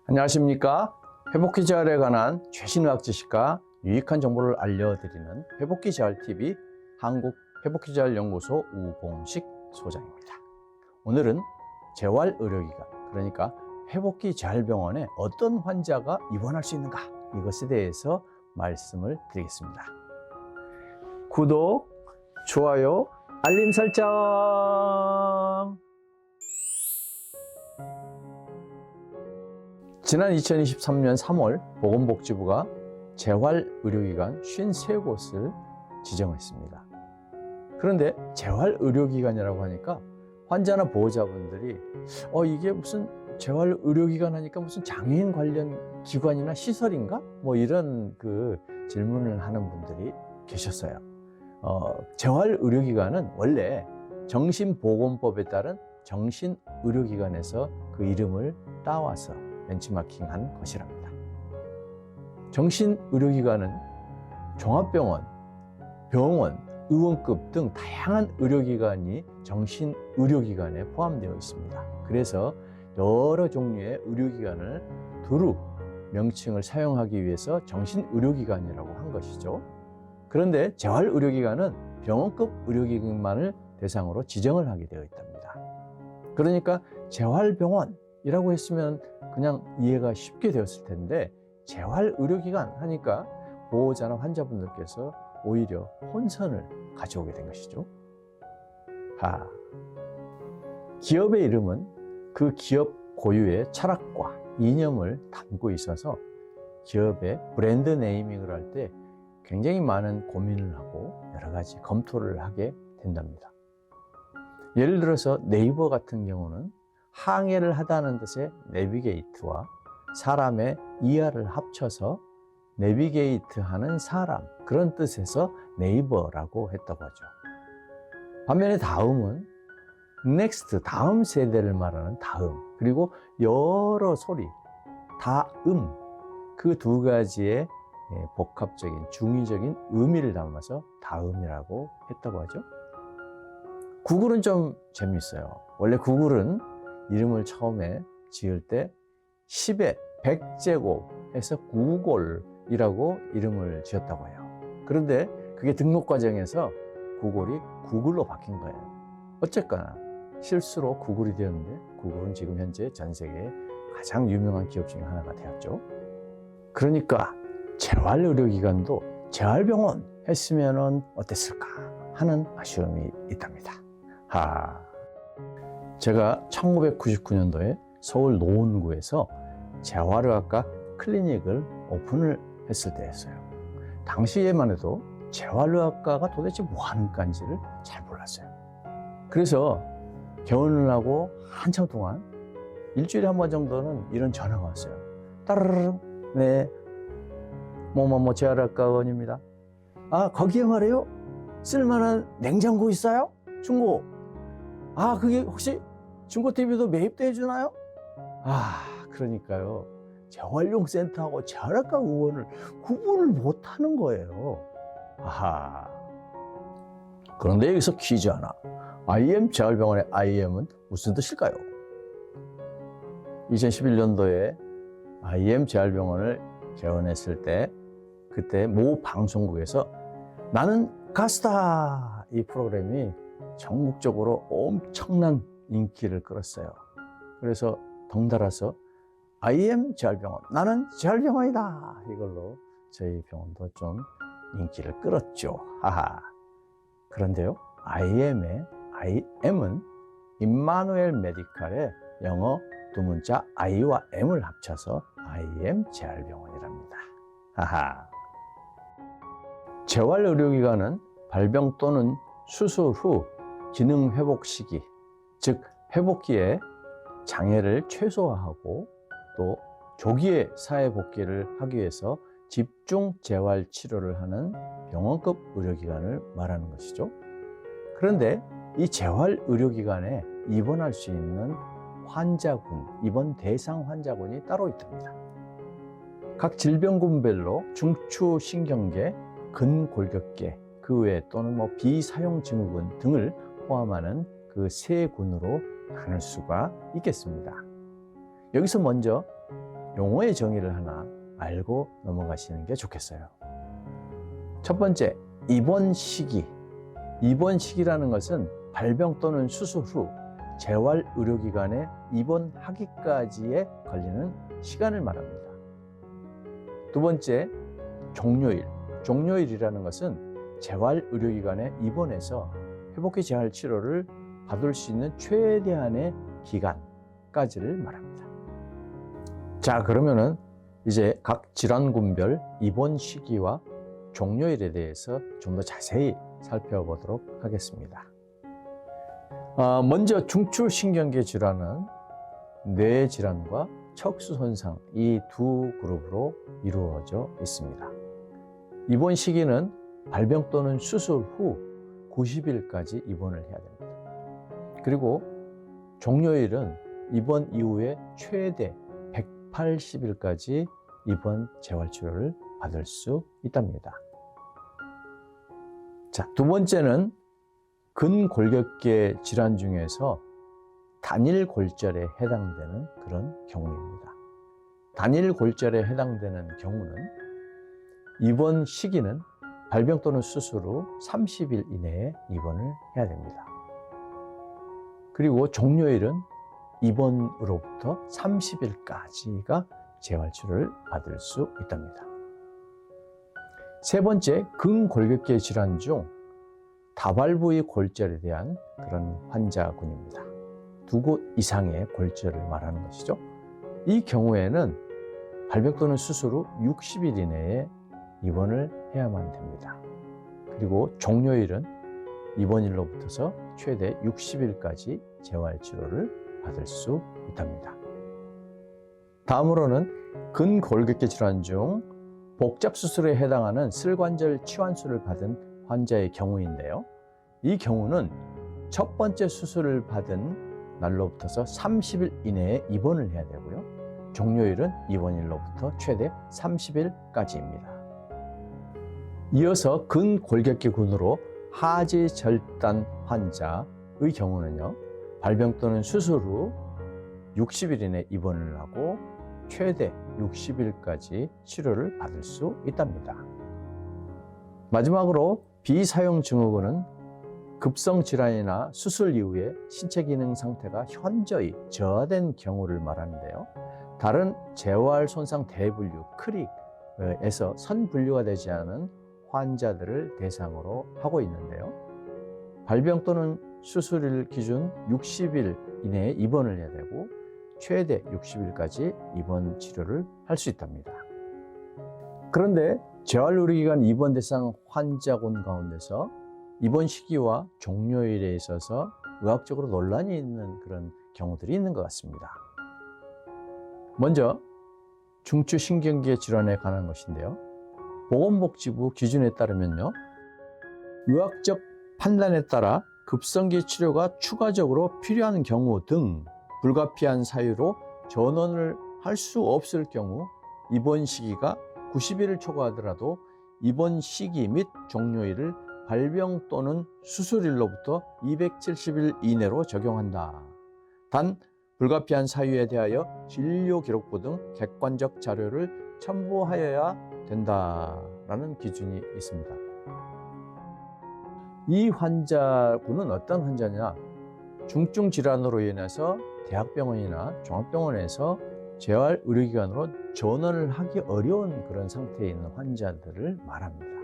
안녕하십니까. 회복기 재활에 관한 최신 의학 지식과 유익한 정보를 알려드리는 회복기 재활TV 한국회복기재활연구소 우봉식 소장입니다. 오늘은 재활의료기관, 그러니까 회복기 재활병원에 어떤 환자가 입원할 수 있는가, 이것에 대해서 말씀을 드리겠습니다. 구독, 좋아요, 알림 설정! 지난 2023년 3월 보건복지부가 재활의료기관 53곳을 지정했습니다. 그런데 재활의료기관이라고 하니까 환자나 보호자분들이 이게 무슨 재활의료기관 하니까 무슨 장애인 관련 기관이나 시설인가? 뭐 이런 질문을 하는 분들이 계셨어요. 재활의료기관은 원래 정신보건법에 따른 정신의료기관에서 그 이름을 따와서 벤치마킹한 것이랍니다. 정신의료기관은 종합병원, 병원, 의원급 등 다양한 의료기관이 정신의료기관에 포함되어 있습니다. 그래서 여러 종류의 의료기관을 두루 명칭을 사용하기 위해서 정신의료기관이라고 한 것이죠. 그런데 재활의료기관은 병원급 의료기관만을 대상으로 지정을 하게 되어 있답니다. 그러니까 재활병원이라고 했으면 그냥 이해가 쉽게 되었을 텐데, 재활의료기관 하니까 보호자나 환자분들께서 오히려 혼선을 가져오게 된 것이죠. 기업의 이름은 그 기업 고유의 철학과 이념을 담고 있어서 기업의 브랜드 네이밍을 할 때 굉장히 많은 고민을 하고 여러 가지 검토를 하게 된답니다. 예를 들어서 네이버 같은 경우는 항해를 하다는 뜻의 내비게이트와 사람의 이하를 합쳐서 내비게이트 하는 사람, 그런 뜻에서 네이버라고 했다고 하죠. 반면에 다음은 넥스트, 다음 세대를 말하는 다음, 그리고 여러 소리, 다음, 그 두 가지의 복합적인 중의적인 의미를 담아서 다음이라고 했다고 하죠. 구글은 좀 재미있어요. 원래 구글은 이름을 처음에 지을 때 10의 100제곱 해서 구글이라고 이름을 지었다고 해요. 그런데 그게 등록 과정에서 구글이 구글로 바뀐 거예요. 어쨌거나 실수로 구글이 되었는데, 구글은 지금 현재 전 세계의 가장 유명한 기업 중에 하나가 되었죠. 그러니까 재활의료기관도 재활병원 했으면 어땠을까 하는 아쉬움이 있답니다. 제가 1999년도에 서울 노원구에서 재활의학과 클리닉을 오픈을 했을 때였어요. 당시에만 해도 재활의학과가 도대체 뭐 하는 과인지를 잘 몰랐어요. 그래서 개원을 하고 한참 동안 일주일에 한 번 정도는 이런 전화가 왔어요. 따르르르, 네, 뭐뭐뭐 재활의학과원입니다. 거기에 말이에요, 쓸만한 냉장고 있어요? 중고. 그게 혹시 중고 TV도 매입돼 주나요? 그러니까요, 재활용 센터하고 재활의학과 의원을 구분을 못 하는 거예요. 그런데 여기서 퀴즈 하나. IM 재활병원의 IM은 무슨 뜻일까요? 2011년도에 IM 재활병원을 개원했을 때, 그때 모 방송국에서 나는 가수다, 이 프로그램이 전국적으로 엄청난 인기를 끌었어요. 그래서 덩달아서 IM 재활병원, 나는 재활병원이다, 이걸로 저희 병원도 좀 인기를 끌었죠. 그런데요, IM은 임마누엘 메디칼의 영어 두 문자 I와 M을 합쳐서 IM 재활병원이랍니다. 재활의료기관은 발병 또는 수술 후 기능 회복 시기, 즉 회복기에 장애를 최소화하고 또 조기에 사회 복귀를 하기 위해서 집중 재활 치료를 하는 병원급 의료기관을 말하는 것이죠. 그런데 이 재활의료기관에 입원할 수 있는 환자군, 입원 대상 환자군이 따로 있답니다. 각 질병군별로 중추신경계, 근골격계, 그 외 또는 비사용 증후군 등을 포함하는 그 세 군으로 나눌 수가 있겠습니다. 여기서 먼저 용어의 정의를 하나 알고 넘어가시는 게 좋겠어요. 첫 번째, 입원 시기. 입원 시기라는 것은 발병 또는 수술 후 재활의료기관에 입원하기까지에 걸리는 시간을 말합니다. 두 번째, 종료일. 종료일이라는 것은 재활의료기관에 입원해서 회복기 재활 치료를 받을 수 있는 최대한의 기간까지를 말합니다. 자, 그러면은 이제 각 질환군별 입원 시기와 종료일에 대해서 좀 더 자세히 살펴보도록 하겠습니다. 먼저 중추신경계 질환은 뇌 질환과 척수 손상 이 두 그룹으로 이루어져 있습니다. 입원 시기는 발병 또는 수술 후 90일까지 입원을 해야 됩니다. 그리고 종료일은 입원 이후에 최대 180일까지 입원 재활치료를 받을 수 있답니다. 자, 두 번째는 근골격계 질환 중에서 단일 골절에 해당되는 그런 경우입니다. 단일 골절에 해당되는 경우는 입원 시기는 발병 또는 수술 후 30일 이내에 입원을 해야 됩니다. 그리고 종료일은 입원으로부터 30일까지가 재활치료를 받을 수 있답니다. 세 번째, 근골격계 질환 중 다발부위 골절에 대한 그런 환자군입니다. 두 곳 이상의 골절을 말하는 것이죠. 이 경우에는 발병 또는 수술 후 60일 이내에 입원을 해야만 됩니다. 그리고 종료일은 입원일로부터서 최대 60일까지 재활치료를 받을 수 있답니다. 다음으로는 근골격계 질환 중 복잡수술에 해당하는 슬관절 치환술을 받은 환자의 경우인데요. 이 경우는 첫 번째 수술을 받은 날로부터서 30일 이내에 입원을 해야 되고요. 종료일은 입원일로부터 최대 30일까지입니다. 이어서 근골격계군으로 하지절단 환자의 경우는요, 발병 또는 수술 후 60일 이내 입원을 하고 최대 60일까지 치료를 받을 수 있답니다. 마지막으로 비사용 증후군은 급성 질환이나 수술 이후에 신체 기능 상태가 현저히 저하된 경우를 말하는데요. 다른 재활 손상 대분류 크릭에서 선분류가 되지 않은 환자들을 대상으로 하고 있는데요. 발병 또는 수술일 기준 60일 이내에 입원을 해야 되고 최대 60일까지 입원 치료를 할 수 있답니다. 그런데 재활의료기관 입원 대상 환자군 가운데서 입원 시기와 종료일에 있어서 의학적으로 논란이 있는 그런 경우들이 있는 것 같습니다. 먼저 중추신경계 질환에 관한 것인데요. 보건복지부 기준에 따르면요, 의학적 판단에 따라 급성기 치료가 추가적으로 필요한 경우 등 불가피한 사유로 전원을 할 수 없을 경우 입원 시기가 90일을 초과하더라도 입원 시기 및 종료일을 발병 또는 수술일로부터 270일 이내로 적용한다. 단 불가피한 사유에 대하여 진료 기록부 등 객관적 자료를 첨부하여야 된다라는 기준이 있습니다. 이 환자군은 어떤 환자냐? 중증 질환으로 인해서 대학병원이나 종합병원에서 재활의료기관으로 전원을 하기 어려운 그런 상태에 있는 환자들을 말합니다.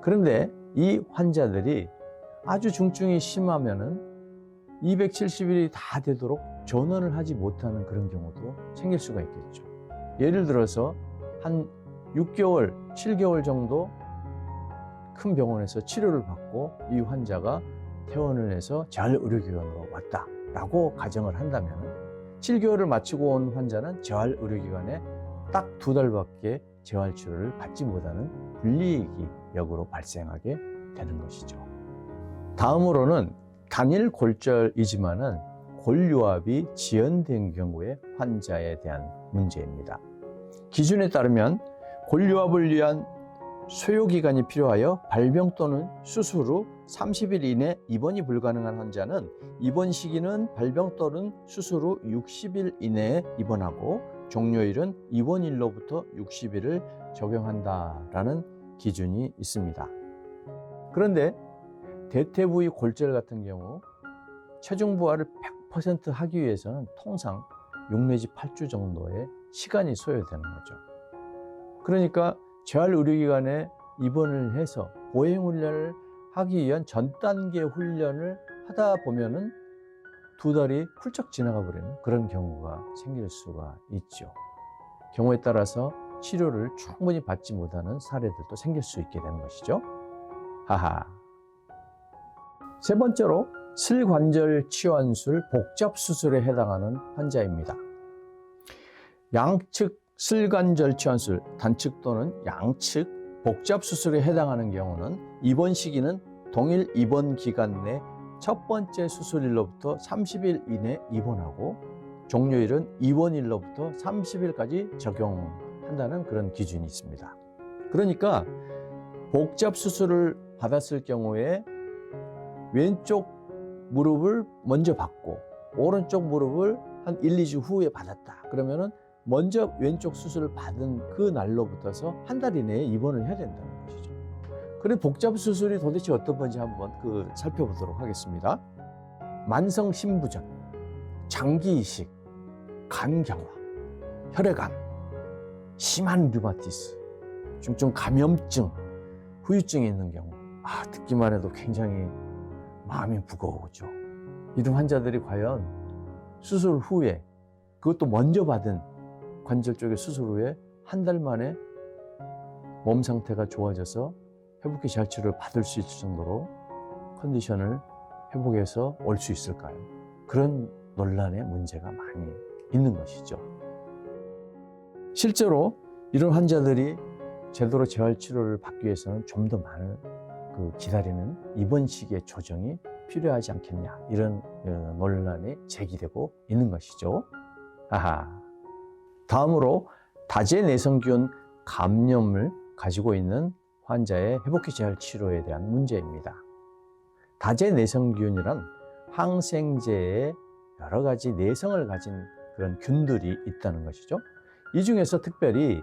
그런데 이 환자들이 아주 중증이 심하면은 270일이 다 되도록 전원을 하지 못하는 그런 경우도 생길 수가 있겠죠. 예를 들어서 한 6개월, 7개월 정도 큰 병원에서 치료를 받고 이 환자가 퇴원을 해서 재활의료기관으로 왔다라고 가정을 한다면 7개월을 마치고 온 환자는 재활의료기관에 딱 2달밖에 재활치료를 받지 못하는 불이익이 역으로 발생하게 되는 것이죠. 다음으로는 단일 골절이지만은 골유압이 지연된 경우의 환자에 대한 문제입니다. 기준에 따르면 골유압을 위한 소요기간이 필요하여 발병 또는 수술 후 30일 이내 입원이 불가능한 환자는 입원 시기는 발병 또는 수술 후 60일 이내에 입원하고 종료일은 입원일로부터 60일을 적용한다라는 기준이 있습니다. 그런데 대퇴부위 골절 같은 경우 체중 부하를 100% 하기 위해서는 통상 6 내지 8주 정도의 시간이 소요되는 거죠. 그러니까 재활의료기관에 입원을 해서 보행훈련을 하기 위한 전 단계 훈련을 하다 보면은 2달이 훌쩍 지나가 버리는 그런 경우가 생길 수가 있죠. 경우에 따라서 치료를 충분히 받지 못하는 사례들도 생길 수 있게 되는 것이죠. 하하. 세 번째로 슬관절 치환술 복잡 수술에 해당하는 환자입니다. 양측 슬관절 치환술, 단측 또는 양측 복잡 수술에 해당하는 경우는 입원 시기는 동일 입원 기간 내 첫 번째 수술일로부터 30일 이내 입원하고 종료일은 입원일로부터 30일까지 적용한다는 그런 기준이 있습니다. 그러니까 복잡 수술을 받았을 경우에 왼쪽 무릎을 먼저 받고 오른쪽 무릎을 한 1, 2주 후에 받았다. 그러면은 먼저 왼쪽 수술을 받은 그 날로부터서 한 달 이내에 입원을 해야 된다는 것이죠. 그래 복잡 수술이 도대체 어떤 건지 한번 살펴보도록 하겠습니다. 만성 심부전, 장기 이식, 간경화, 혈액암, 심한 류마티스, 중증 감염증, 후유증이 있는 경우 듣기만 해도 굉장히 마음이 무거워오죠. 이런 환자들이 과연 수술 후에 그것도 먼저 받은 관절 쪽의 수술 후에 한 달 만에 몸 상태가 좋아져서 회복기 재활치료를 받을 수 있을 정도로 컨디션을 회복해서 올 수 있을까요? 그런 논란의 문제가 많이 있는 것이죠. 실제로 이런 환자들이 제대로 재활치료를 받기 위해서는 좀 더 많은 기다리는 입원 시기의 조정이 필요하지 않겠냐, 이런 논란이 제기되고 있는 것이죠. 다음으로 다제내성균 감염을 가지고 있는 환자의 회복기 재활 치료에 대한 문제입니다. 다제내성균이란 항생제의 여러 가지 내성을 가진 그런 균들이 있다는 것이죠. 이 중에서 특별히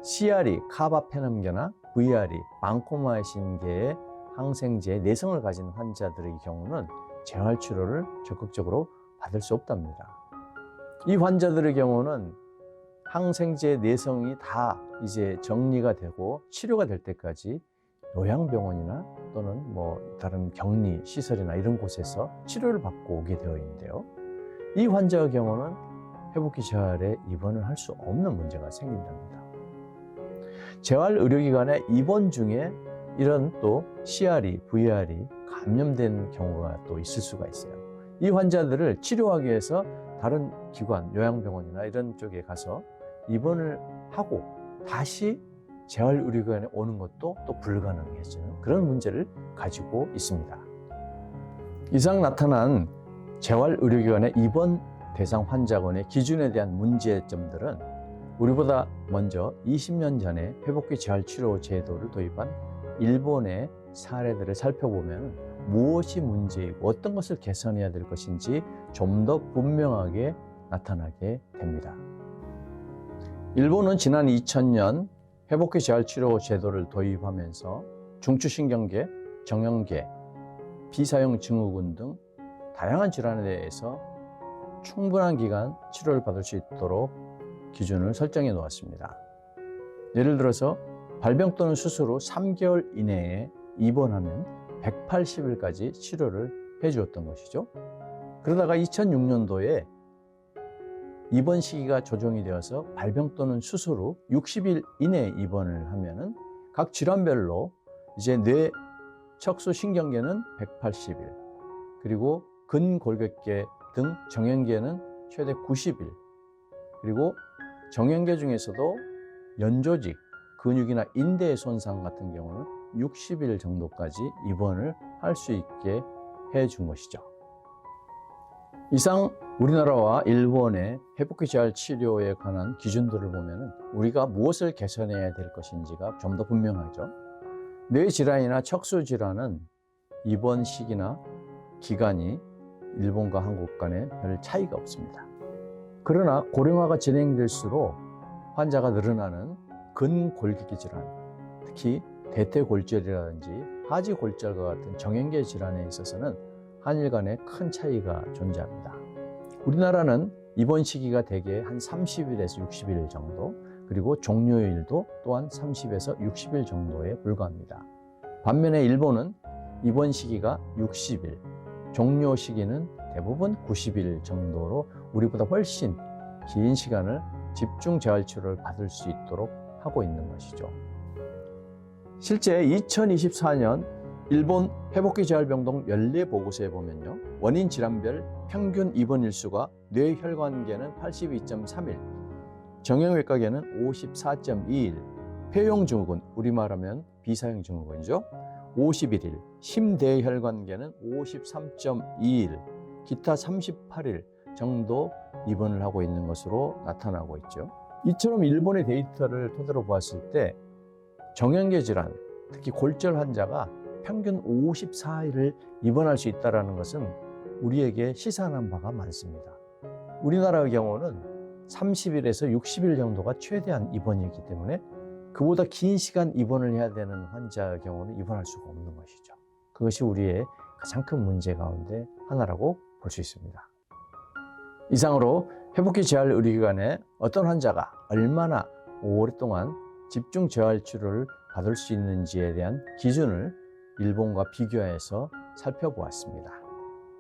CRE, 카바페넘계나 VRE, 방코마이신계의 항생제의 내성을 가진 환자들의 경우는 재활치료를 적극적으로 받을 수 없답니다. 이 환자들의 경우는 항생제 내성이 다 이제 정리가 되고 치료가 될 때까지 요양병원이나 또는 다른 격리 시설이나 이런 곳에서 치료를 받고 오게 되어 있는데요. 이 환자의 경우는 회복기 재활에 입원을 할 수 없는 문제가 생긴답니다. 재활의료기관에 입원 중에 이런 또 CRE, VRE 감염된 경우가 또 있을 수가 있어요. 이 환자들을 치료하기 위해서 다른 기관, 요양병원이나 이런 쪽에 가서 입원을 하고 다시 재활의료기관에 오는 것도 또 불가능해지는 그런 문제를 가지고 있습니다. 이상 나타난 재활의료기관의 입원 대상 환자군의 기준에 대한 문제점들은 우리보다 먼저 20년 전에 회복기 재활치료 제도를 도입한 일본의 사례들을 살펴보면 무엇이 문제이고 어떤 것을 개선해야 될 것인지 좀 더 분명하게 나타나게 됩니다. 일본은 지난 2000년 회복기 재활치료 제도를 도입하면서 중추신경계, 정형계, 비사용 증후군 등 다양한 질환에 대해서 충분한 기간 치료를 받을 수 있도록 기준을 설정해 놓았습니다. 예를 들어서 발병 또는 수술 후 3개월 이내에 입원하면 180일까지 치료를 해 주었던 것이죠. 그러다가 2006년도에 입원 시기가 조정이 되어서 발병 또는 수술 후 60일 이내에 입원을 하면은 각 질환별로 이제 뇌, 척수, 신경계는 180일, 그리고 근골격계 등 정형계는 최대 90일, 그리고 정형계 중에서도 연조직, 근육이나 인대의 손상 같은 경우는 60일 정도까지 입원을 할 수 있게 해 준 것이죠. 이상 우리나라와 일본의 회복기 재활 치료에 관한 기준들을 보면 우리가 무엇을 개선해야 될 것인지가 좀 더 분명하죠. 뇌질환이나 척수질환은 입원 시기나 기간이 일본과 한국 간에 별 차이가 없습니다. 그러나 고령화가 진행될수록 환자가 늘어나는 근골격계 질환, 특히 대퇴골절이라든지 하지골절과 같은 정형계 질환에 있어서는 한일 간에 큰 차이가 존재합니다. 우리나라는 입원 시기가 대개 한 30일에서 60일 정도, 그리고 종료일도 또한 30에서 60일 정도에 불과합니다. 반면에 일본은 입원 시기가 60일, 종료 시기는 대부분 90일 정도로 우리보다 훨씬 긴 시간을 집중 재활 치료를 받을 수 있도록 하고 있는 것이죠. 실제 2024년 일본 회복기 재활병동 연례 보고서에 보면요, 원인 질환별 평균 입원 일수가 뇌혈관계는 82.3일, 정형외과계는 54.2일, 폐용증후군, 우리말하면 비사형 증후군이죠, 51일, 심대혈관계는 53.2일, 기타 38일 정도 입원을 하고 있는 것으로 나타나고 있죠. 이처럼 일본의 데이터를 토대로 보았을 때 정형계 질환, 특히 골절 환자가 평균 54일을 입원할 수 있다는 것은 우리에게 시사하는 바가 많습니다. 우리나라의 경우는 30일에서 60일 정도가 최대한 입원이기 때문에 그보다 긴 시간 입원을 해야 되는 환자의 경우는 입원할 수가 없는 것이죠. 그것이 우리의 가장 큰 문제 가운데 하나라고 볼 수 있습니다. 이상으로 회복기 재활 의료기관에 어떤 환자가 얼마나 오랫동안 집중 재활 치료를 받을 수 있는지에 대한 기준을 일본과 비교해서 살펴보았습니다.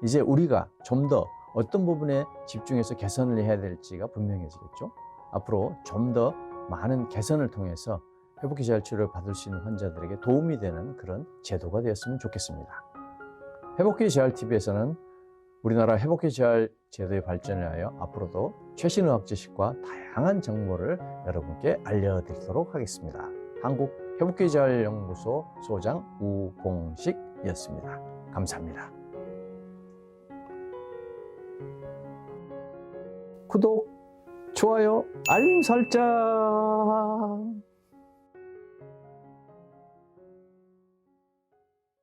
이제 우리가 좀 더 어떤 부분에 집중해서 개선을 해야 될지가 분명해지겠죠. 앞으로 좀 더 많은 개선을 통해서 회복기 재활 치료를 받을 수 있는 환자들에게 도움이 되는 그런 제도가 되었으면 좋겠습니다. 회복기 재활TV에서는 우리나라 회복기 재활 제도의 발전을 위하여 앞으로도 최신 의학 지식과 다양한 정보를 여러분께 알려드리도록 하겠습니다. 한국 회복기 재활연구소 소장 우봉식이었습니다. 감사합니다. 구독, 좋아요, 알림 설정.